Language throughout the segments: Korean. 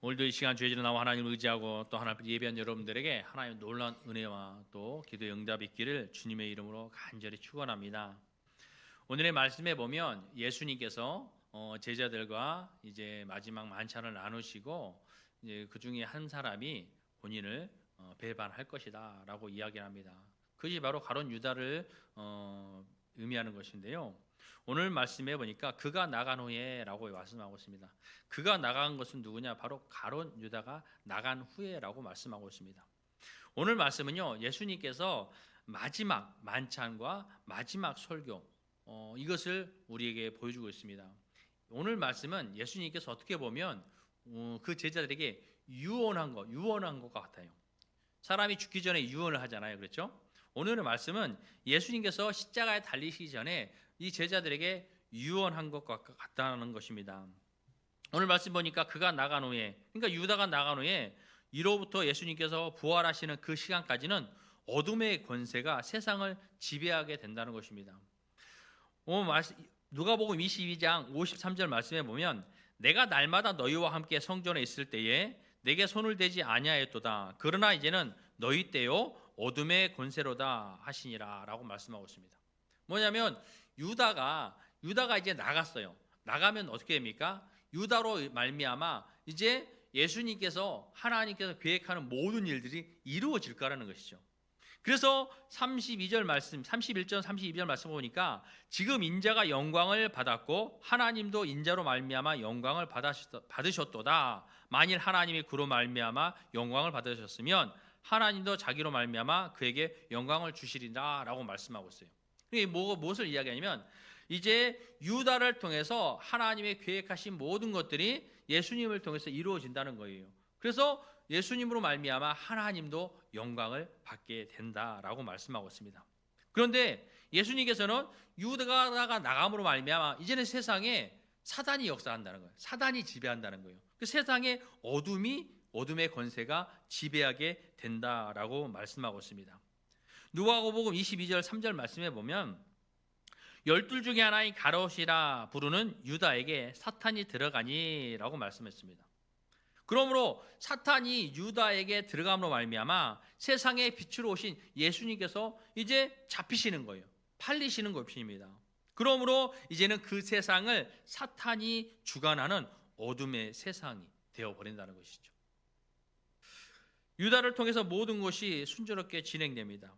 오늘도 이 시간 주의 나와 하나님을 의지하고 또 하나님 예배한 여러분들에게 하나님의 놀라운 은혜와 또 기도의 응답이 있기를 주님의 이름으로 간절히 축원합니다. 오늘의 말씀에 보면 예수님께서 제자들과 이제 마지막 만찬을 나누시고 이제 그 중에 한 사람이 본인을 배반할 것이다라고 이야기합니다. 그것이 바로 가룟 유다를 의미하는 것인데요. 오늘 말씀해 보니까 그가 나간 후에라고 말씀하고 있습니다. 그가 나간 것은 누구냐? 바로 가룟 유다가 나간 후에라고 말씀하고 있습니다. 오늘 말씀은요, 예수님께서 마지막 만찬과 마지막 설교 이것을 우리에게 보여주고 있습니다. 오늘 말씀은 예수님께서 어떻게 보면 그 제자들에게 유언한 것 같아요. 사람이 죽기 전에 유언을 하잖아요, 그렇죠? 오늘의 말씀은 예수님께서 십자가에 달리시기 전에 이 제자들에게 유언한 것 같다는 것입니다. 오늘 말씀 보니까 그가 나간 후에, 그러니까 유다가 나간 후에 이로부터 예수님께서 부활하시는 그 시간까지는 어둠의 권세가 세상을 지배하게 된다는 것입니다. 누가복음 22장 53절 말씀에 보면 내가 날마다 너희와 함께 성전에 있을 때에 내게 손을 대지 아니하였도다. 그러나 이제는 너희 때요 어둠의 권세로다 하시니라 라고 말씀하고 있습니다. 뭐냐면 유다가 이제 나갔어요. 나가면 어떻게 됩니까? 유다로 말미암아 이제 예수님께서 하나님께서 계획하는 모든 일들이 이루어질 거라는 것이죠. 그래서 31절 말씀 보니까 지금 인자가 영광을 받았고 하나님도 인자로 말미암아 영광을 받으셨도다. 만일 하나님이 그로 말미암아 영광을 받으셨으면 하나님도 자기로 말미암아 그에게 영광을 주시리라라고 말씀하고 있어요. 이게 무엇을 이야기하냐면 이제 유다를 통해서 하나님의 계획하신 모든 것들이 예수님을 통해서 이루어진다는 거예요. 그래서 예수님으로 말미암아 하나님도 영광을 받게 된다라고 말씀하고 있습니다. 그런데 예수님께서는 유다가 나감으로 말미암아 이제는 세상에 사단이 역사한다는 거예요. 사단이 지배한다는 거예요. 그 세상에 어둠의 권세가 지배하게 된다라고 말씀하고 있습니다. 누가복음 22절 3절 말씀에 보면 12 중에 하나인 가롯이라 부르는 유다에게 사탄이 들어가니라고 말씀했습니다. 그러므로 사탄이 유다에게 들어감으로 말미암아 세상에 빛으로 오신 예수님께서 이제 잡히시는 거예요. 팔리시는 것입니다. 그러므로 이제는 그 세상을 사탄이 주관하는 어둠의 세상이 되어버린다는 것이죠. 유다를 통해서 모든 것이 순조롭게 진행됩니다.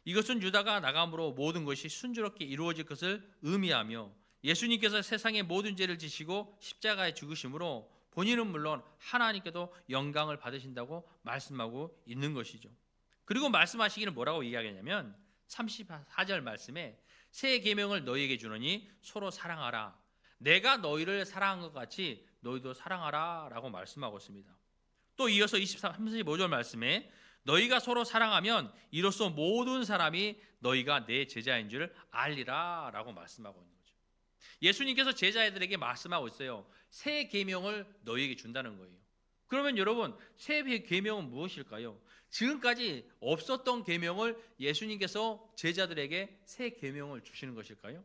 이것은 유다가 나감으로 모든 것이 순조롭게 이루어질 것을 의미하며 예수님께서 세상의 모든 죄를 지시고 십자가에 죽으심으로 본인은 물론 하나님께도 영광을 받으신다고 말씀하고 있는 것이죠. 그리고 말씀하시기는 뭐라고 이야기하냐면 34절 말씀에 새 계명을 너희에게 주노니 서로 사랑하라. 내가 너희를 사랑한 것 같이 너희도 사랑하라 라고 말씀하고 있습니다. 또 이어서 35절 말씀에 너희가 서로 사랑하면 이로써 모든 사람이 너희가 내 제자인 줄 알리라 라고 말씀하고 있는 거죠. 예수님께서 제자들에게 말씀하고 있어요. 새 계명을 너희에게 준다는 거예요. 그러면 여러분 새 계명은 무엇일까요? 지금까지 없었던 계명을 예수님께서 제자들에게 새 계명을 주시는 것일까요?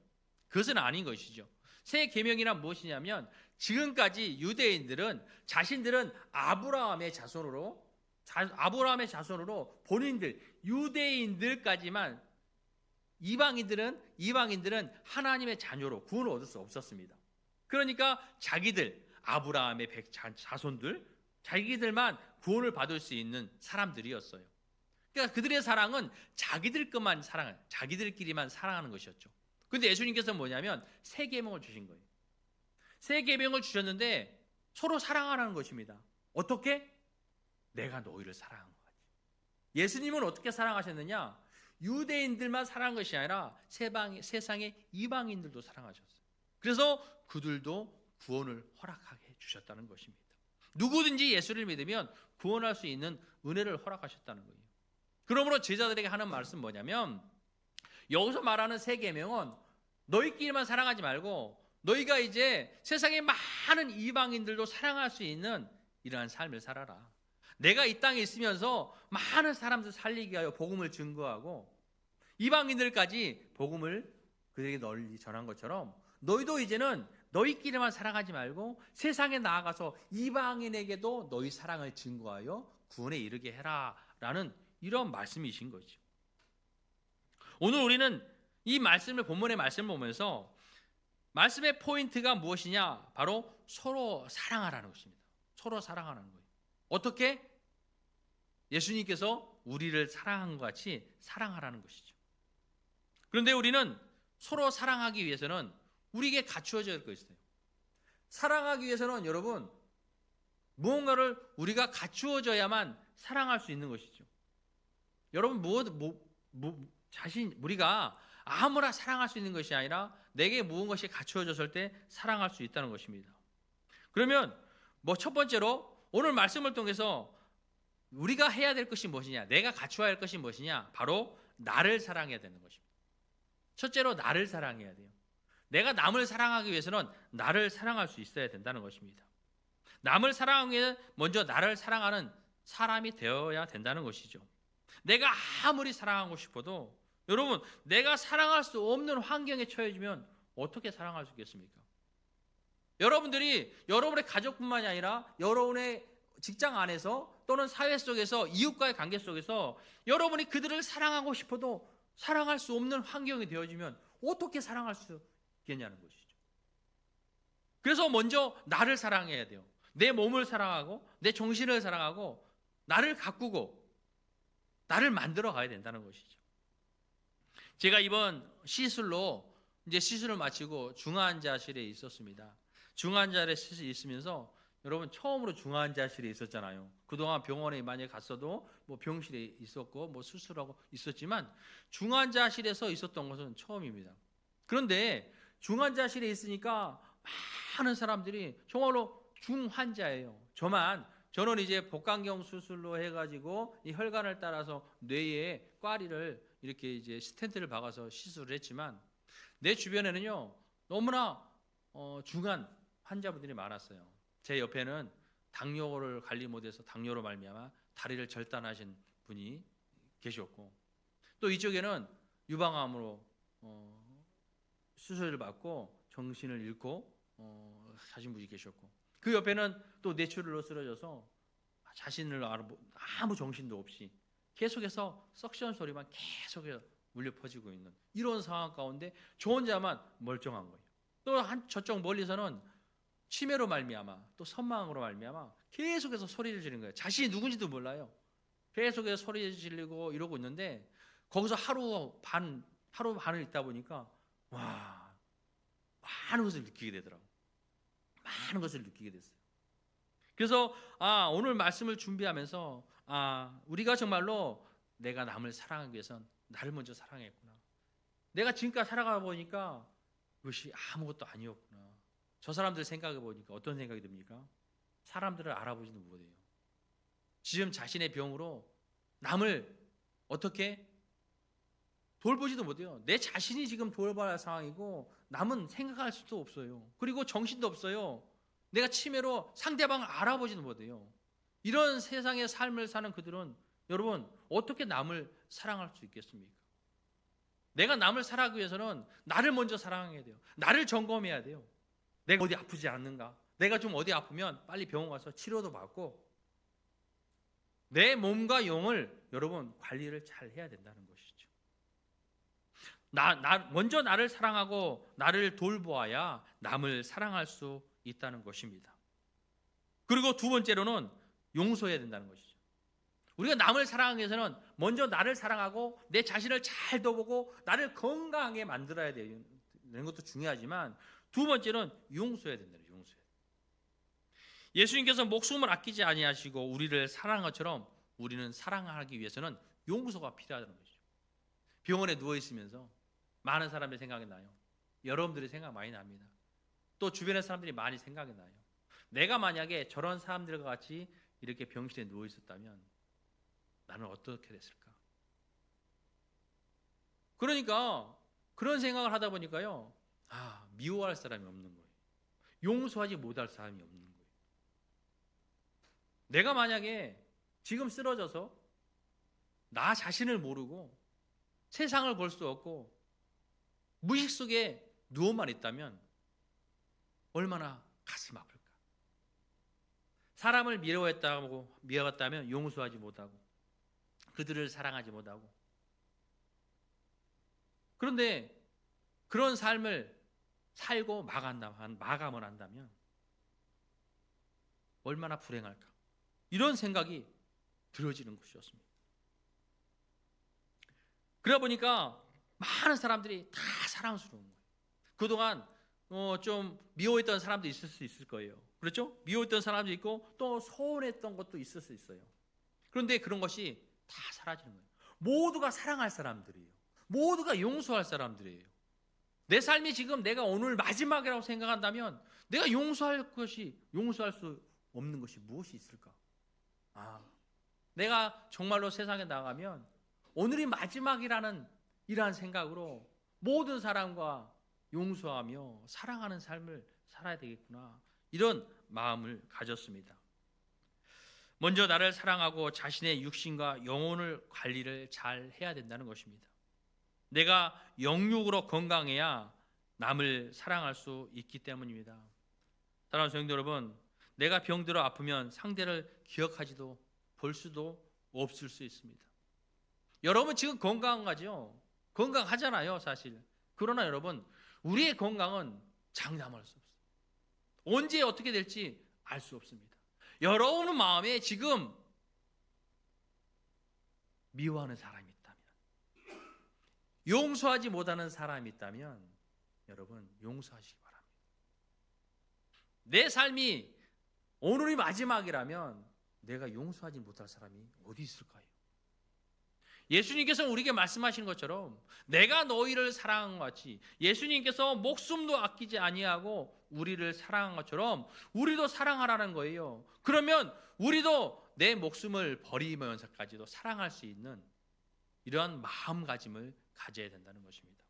그것은 아닌 것이죠. 새 계명이란 무엇이냐면 지금까지 유대인들은 자신들은 아브라함의 자손으로 본인들 유대인들까지만 이방인들은 하나님의 자녀로 구원을 얻을 수 없었습니다. 그러니까 자기들 아브라함의 자손들 자기들만 구원을 받을 수 있는 사람들이었어요. 그러니까 그들의 사랑은 자기들끼리만 사랑하는 것이었죠. 그런데 예수님께서는 뭐냐면 새 계명을 주신 거예요. 새 계명을 주셨는데 서로 사랑하라는 것입니다. 어떻게? 내가 너희를 사랑한 것 같이. 예수님은 어떻게 사랑하셨느냐? 유대인들만 사랑한 것이 아니라 세상의 이방인들도 사랑하셨어요. 그래서 그들도 구원을 허락하게 주셨다는 것입니다. 누구든지 예수를 믿으면 구원할 수 있는 은혜를 허락하셨다는 거예요. 그러므로 제자들에게 하는 말씀 뭐냐면 여기서 말하는 새 계명은 너희끼리만 사랑하지 말고 너희가 이제 세상의 많은 이방인들도 사랑할 수 있는 이러한 삶을 살아라. 내가 이 땅에 있으면서 많은 사람들 살리기 위하여 복음을 증거하고 이방인들까지 복음을 그들에게 널리 전한 것처럼 너희도 이제는 너희끼리만 사랑하지 말고 세상에 나아가서 이방인에게도 너희 사랑을 증거하여 구원에 이르게 해라라는 이런 말씀이신 거죠. 오늘 우리는 이 말씀을 본문의 말씀을 보면서 말씀의 포인트가 무엇이냐? 바로 서로 사랑하라는 것입니다. 서로 사랑하라는 거예요. 어떻게? 예수님께서 우리를 사랑한 것 같이 사랑하라는 것이죠. 그런데 우리는 서로 사랑하기 위해서는 우리에게 갖추어져야 할 것이 있어요. 사랑하기 위해서는 여러분 무언가를 우리가 갖추어져야만 사랑할 수 있는 것이죠. 여러분 우리가 아무나 사랑할 수 있는 것이 아니라 내게 무엇이 갖추어졌을 때 사랑할 수 있다는 것입니다. 그러면 첫 번째로 오늘 말씀을 통해서 우리가 해야 될 것이 무엇이냐? 내가 갖추어야 할 것이 무엇이냐? 바로 나를 사랑해야 되는 것입니다. 첫째로 나를 사랑해야 돼요. 내가 남을 사랑하기 위해서는 나를 사랑할 수 있어야 된다는 것입니다. 남을 사랑하기 위해 먼저 나를 사랑하는 사람이 되어야 된다는 것이죠. 내가 아무리 사랑하고 싶어도 여러분 내가 사랑할 수 없는 환경에 처해지면 어떻게 사랑할 수 있겠습니까? 여러분들이 여러분의 가족뿐만이 아니라 여러분의 직장 안에서 또는 사회 속에서 이웃과의 관계 속에서 여러분이 그들을 사랑하고 싶어도 사랑할 수 없는 환경이 되어지면 어떻게 사랑할 수 있겠냐는 것이죠. 그래서 먼저 나를 사랑해야 돼요. 내 몸을 사랑하고 내 정신을 사랑하고 나를 가꾸고 나를 만들어 가야 된다는 것이죠. 제가 이번 시술로 이제 시술을 마치고 중환자실에 있었습니다. 중환자실에 있으면서 여러분 처음으로 중환자실에 있었잖아요. 그동안 병원에 많이 갔어도 병실에 있었고 수술하고 있었지만 중환자실에서 있었던 것은 처음입니다. 그런데 중환자실에 있으니까 많은 사람들이 정말로 중환자예요. 저는 이제 복강경 수술로 해가지고 이 혈관을 따라서 뇌에 꽈리를 이렇게 이제 스텐트를 박아서 시술을 했지만 내 주변에는요 너무나 중한 환자분들이 많았어요. 제 옆에는 당뇨를 관리 못해서 당뇨로 말미암아 다리를 절단하신 분이 계셨고 또 이쪽에는 유방암으로 수술을 받고 정신을 잃고 하신 분이 계셨고 그 옆에는 또 뇌출혈로 쓰러져서 자신을 아무 정신도 없이 계속해서 석션 소리만 계속해서 울려 퍼지고 있는 이런 상황 가운데 저 혼자만 멀쩡한 거예요. 또 저쪽 멀리서는 치매로 말미암아 또 선망으로 말미암아 계속해서 소리를 지르는 거예요. 자신이 누군지도 몰라요. 계속해서 소리를 지르고 이러고 있는데 거기서 하루 반을 있다 보니까 많은 것을 느끼게 되더라고요. 많은 것을 느끼게 됐어요. 그래서 오늘 말씀을 준비하면서 우리가 정말로 내가 남을 사랑하기 위해선 나를 먼저 사랑했구나. 내가 지금까지 살아가 보니까 그것이 아무것도 아니었구나. 저 사람들 생각해 보니까 어떤 생각이 듭니까? 사람들을 알아보지도 못해요. 지금 자신의 병으로 남을 어떻게 돌보지도 못해요. 내 자신이 지금 돌봐야 할 상황이고 남은 생각할 수도 없어요. 그리고 정신도 없어요. 내가 치매로 상대방을 알아보지도 못해요. 이런 세상의 삶을 사는 그들은 여러분 어떻게 남을 사랑할 수 있겠습니까? 내가 남을 사랑하기 위해서는 나를 먼저 사랑해야 돼요. 나를 점검해야 돼요. 내가 어디 아프지 않는가? 내가 좀 어디 아프면 빨리 병원 가서 치료도 받고 내 몸과 영을 여러분 관리를 잘 해야 된다는 것이죠. 먼저 나를 사랑하고 나를 돌보아야 남을 사랑할 수 있다는 것입니다. 그리고 두 번째로는 용서해야 된다는 것이죠. 우리가 남을 사랑하기 위해서는 먼저 나를 사랑하고 내 자신을 잘 돌보고 나를 건강하게 만들어야 되는 것도 중요하지만 두 번째는 용서해야 된다. 용서해야. 예수님께서 목숨을 아끼지 아니하시고 우리를 사랑한 것처럼 우리는 사랑하기 위해서는 용서가 필요하다는 것이죠. 병원에 누워 있으면서 많은 사람들이 생각이 나요. 여러분들이 생각 많이 납니다. 또 주변의 사람들이 많이 생각이 나요. 내가 만약에 저런 사람들과 같이 이렇게 병실에 누워 있었다면 나는 어떻게 됐을까? 그러니까 그런 생각을 하다 보니까요. 미워할 사람이 없는 거예요. 용서하지 못할 사람이 없는 거예요. 내가 만약에 지금 쓰러져서 나 자신을 모르고 세상을 볼 수 없고 무의식 속에 누워만 있다면 얼마나 가슴 아플까. 사람을 미워했다면 용서하지 못하고 그들을 사랑하지 못하고, 그런데 그런 삶을 살고 마감을 한다면 얼마나 불행할까. 이런 생각이 들어지는 것이었습니다. 그러다 보니까 많은 사람들이 다 사랑스러운 거예요. 그동안 좀 미워했던 사람도 있을 수 있을 거예요. 그렇죠? 미워했던 사람도 있고 또 서운했던 것도 있을 수 있어요. 그런데 그런 것이 다 사라지는 거예요. 모두가 사랑할 사람들이에요. 모두가 용서할 사람들이에요. 내 삶이 지금 내가 오늘 마지막이라고 생각한다면 내가 용서할 수 없는 것이 무엇이 있을까? 내가 정말로 세상에 나가면 오늘이 마지막이라는 이러한 생각으로 모든 사람과 용서하며 사랑하는 삶을 살아야 되겠구나, 이런 마음을 가졌습니다. 먼저 나를 사랑하고 자신의 육신과 영혼을 관리를 잘 해야 된다는 것입니다. 내가 영육으로 건강해야 남을 사랑할 수 있기 때문입니다. 사랑하는 성도 여러분, 내가 병들어 아프면 상대를 기억하지도 볼 수도 없을 수 있습니다. 여러분 지금 건강하죠? 건강하잖아요, 사실. 그러나 여러분, 우리의 건강은 장담할 수 없어요. 언제 어떻게 될지 알 수 없습니다. 여러분 마음에 지금 미워하는 사람이 있다면, 용서하지 못하는 사람이 있다면 여러분 용서하시기 바랍니다. 내 삶이 오늘이 마지막이라면 내가 용서하지 못할 사람이 어디 있을까요? 예수님께서 우리에게 말씀하시는 것처럼 내가 너희를 사랑한 것 같이 예수님께서 목숨도 아끼지 아니하고 우리를 사랑한 것처럼 우리도 사랑하라는 거예요. 그러면 우리도 내 목숨을 버리면서까지도 사랑할 수 있는 이러한 마음가짐을 가져야 된다는 것입니다.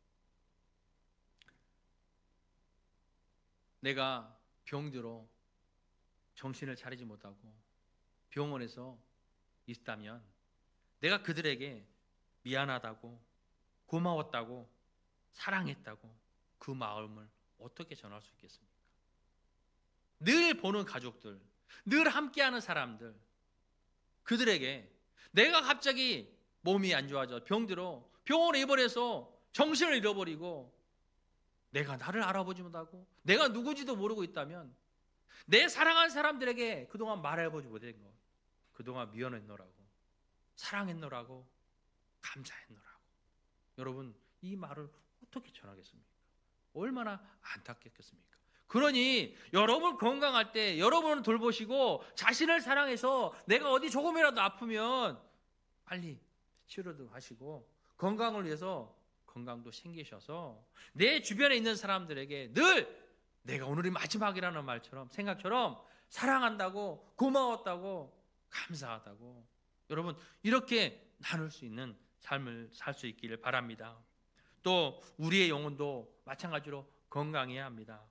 내가 병들어 정신을 차리지 못하고 병원에서 있다면 내가 그들에게 미안하다고, 고마웠다고, 사랑했다고 그 마음을 어떻게 전할 수 있겠습니까? 늘 보는 가족들, 늘 함께하는 사람들, 그들에게 내가 갑자기 몸이 안 좋아져 병들어 병원에 입원해서 정신을 잃어버리고 내가 나를 알아보지 못하고 내가 누구지도 모르고 있다면 내 사랑한 사람들에게 그동안 말해보지 못한 것, 그동안 미안했노라고, 사랑했노라고, 감사했노라고, 여러분 이 말을 어떻게 전하겠습니까? 얼마나 안타깝겠습니까? 그러니 여러분 건강할 때 여러분을 돌보시고 자신을 사랑해서 내가 어디 조금이라도 아프면 빨리 치료도 하시고 건강을 위해서 건강도 챙기셔서 내 주변에 있는 사람들에게 늘 내가 오늘이 마지막이라는 말처럼 생각처럼 사랑한다고, 고마웠다고, 감사하다고, 여러분 이렇게 나눌 수 있는 삶을 살 수 있기를 바랍니다. 또 우리의 영혼도 마찬가지로 건강해야 합니다.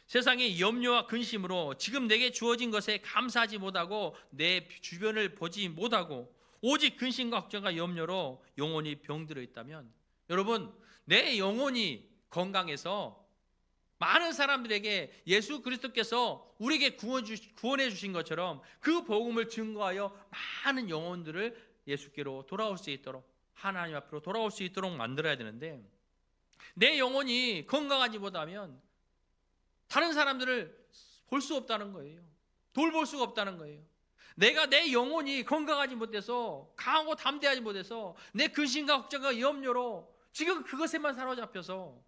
세상의 염려와 근심으로 지금 내게 주어진 것에 감사하지 못하고 내 주변을 보지 못하고 오직 근심과 걱정과 염려로 영혼이 병들어 있다면 여러분 내 영혼이 건강해서 많은 사람들에게 예수 그리스도께서 우리에게 구원해 주신 것처럼 그 복음을 증거하여 많은 영혼들을 예수께로 돌아올 수 있도록, 하나님 앞으로 돌아올 수 있도록 만들어야 되는데 내 영혼이 건강하지 못하면 다른 사람들을 볼 수 없다는 거예요. 돌볼 수가 없다는 거예요. 내가 내 영혼이 건강하지 못해서, 강하고 담대하지 못해서 내 근심과 걱정과 염려로 지금 그것에만 사로잡혀서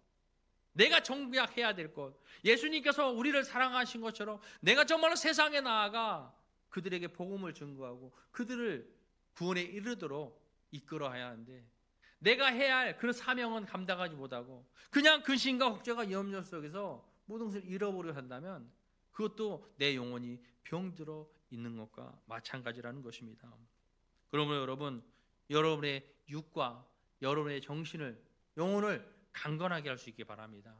내가 정비해야 될 것, 예수님께서 우리를 사랑하신 것처럼 내가 정말로 세상에 나아가 그들에게 복음을 증거하고 그들을 구원에 이르도록 이끌어야 하는데 내가 해야 할 그런 사명은 감당하지 못하고 그냥 근심과 걱정과 염려 속에서 모든 것을 잃어버려 한다면 그것도 내 영혼이 병들어 있는 것과 마찬가지라는 것입니다. 그러므로 여러분, 여러분의 육과 여러분의 정신을, 영혼을 강건하게 할 수 있기 바랍니다.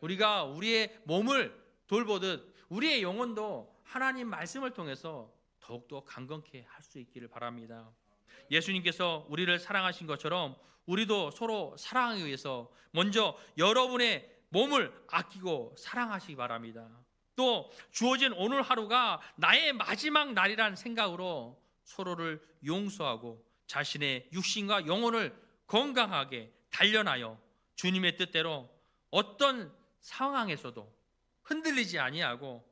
우리가 우리의 몸을 돌보듯 우리의 영혼도 하나님 말씀을 통해서 더욱더 강건케 할 수 있기를 바랍니다. 예수님께서 우리를 사랑하신 것처럼 우리도 서로 사랑하기 위해서 먼저 여러분의 몸을 아끼고 사랑하시기 바랍니다. 또 주어진 오늘 하루가 나의 마지막 날이라는 생각으로 서로를 용서하고 자신의 육신과 영혼을 건강하게 단련하여 주님의 뜻대로 어떤 상황에서도 흔들리지 아니하고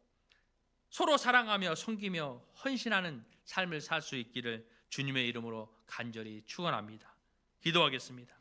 서로 사랑하며 섬기며 헌신하는 삶을 살 수 있기를 주님의 이름으로 간절히 축원합니다. 기도하겠습니다.